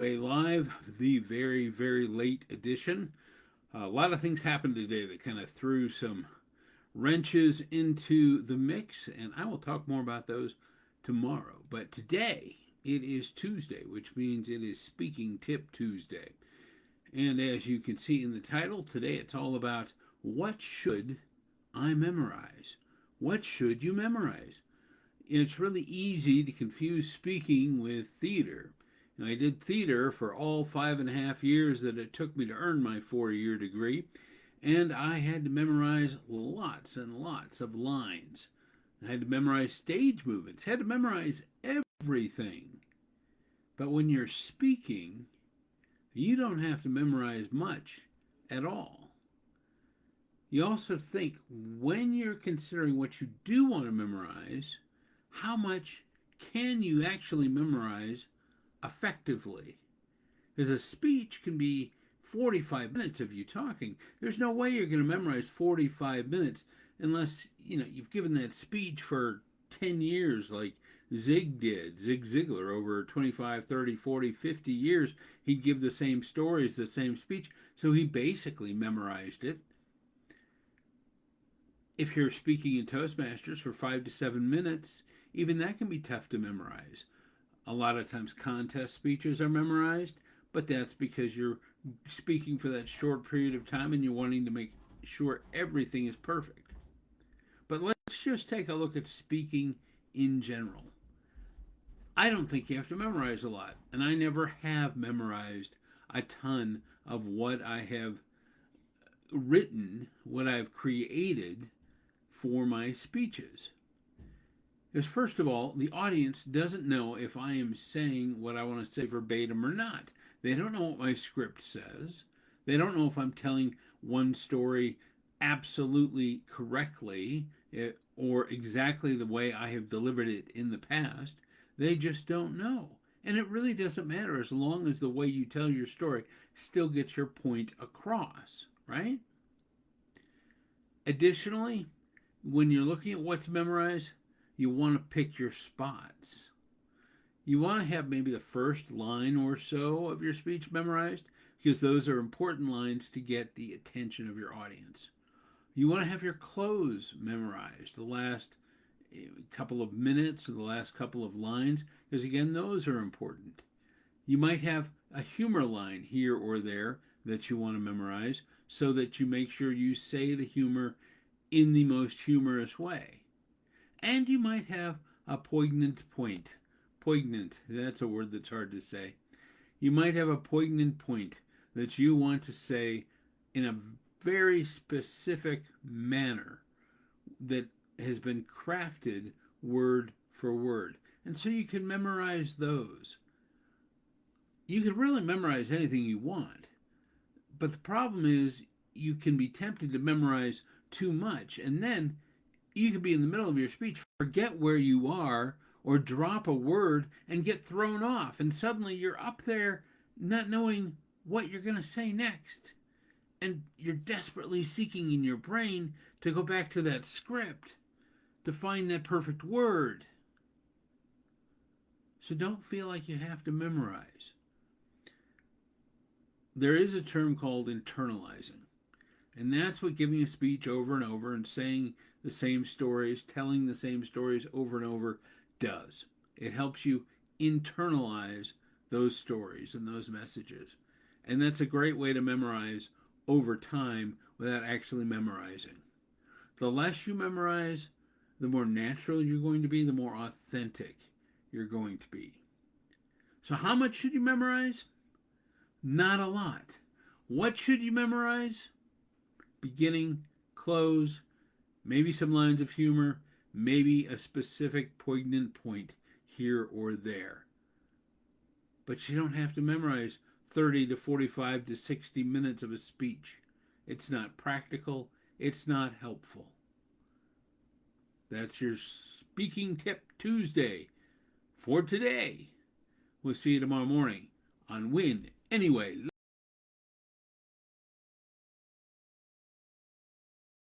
A live, the very, very late edition. A lot of things happened today that kind of threw some wrenches into the mix, and I will talk more about those tomorrow. But today, it is Tuesday, which means it is Speaking Tip Tuesday. And as you can see in the title, today it's all about what should I memorize? What should you memorize? It's really easy to confuse speaking with theater. And I did theater for all 5.5 years that it took me to earn my 4 year degree, and I had to memorize lots and lots of lines. I had to memorize stage movements, had to memorize everything. But when you're speaking, you don't have to memorize much at all. You also think when you're considering what you do want to memorize, how much can you actually memorize effectively? Because a speech can be 45 minutes of you talking. There's no way you're going to memorize 45 minutes unless, you've given that speech for 10 years like Zig did, Zig Ziglar, over 25, 30, 40, 50 years. He'd give the same stories, the same speech. So he basically memorized it. If you're speaking in Toastmasters for 5 to 7 minutes, even that can be tough to memorize. A lot of times contest speeches are memorized, but that's because you're speaking for that short period of time and you're wanting to make sure everything is perfect. But let's just take a look at speaking in general. I don't think you have to memorize a lot, and I never have memorized a ton of what I have written, what I've created for my speeches. Is first of all, the audience doesn't know if I am saying what I want to say verbatim or not. They don't know what my script says. They don't know if I'm telling one story absolutely correctly or exactly the way I have delivered it in the past. They just don't know. And it really doesn't matter as long as the way you tell your story still gets your point across, right? Additionally, when you're looking at what to memorize, you want to pick your spots. You want to have maybe the first line or so of your speech memorized because those are important lines to get the attention of your audience. You want to have your close memorized, the last couple of minutes or the last couple of lines, because again, those are important. You might have a humor line here or there that you want to memorize so that you make sure you say the humor in the most humorous way. And you might have a poignant point. Poignant, that's a word that's hard to say. You might have a poignant point that you want to say in a very specific manner that has been crafted word for word. And so you can memorize those. You can really memorize anything you want. But the problem is you can be tempted to memorize too much, and then you could be in the middle of your speech, forget where you are, or drop a word and get thrown off. And suddenly you're up there not knowing what you're going to say next. And you're desperately seeking in your brain to go back to that script to find that perfect word. So don't feel like you have to memorize. There is a term called internalizing. And that's what giving a speech over and over and saying the same stories, telling the same stories over and over does. It helps you internalize those stories and those messages. And that's a great way to memorize over time without actually memorizing. The less you memorize, the more natural you're going to be, the more authentic you're going to be. So, how much should you memorize? Not a lot. What should you memorize? Beginning, close, maybe some lines of humor, maybe a specific poignant point here or there. But you don't have to memorize 30 to 45 to 60 minutes of a speech. It's not practical, it's not helpful. That's your Speaking Tip Tuesday for today. We'll see you tomorrow morning on Win Anyway.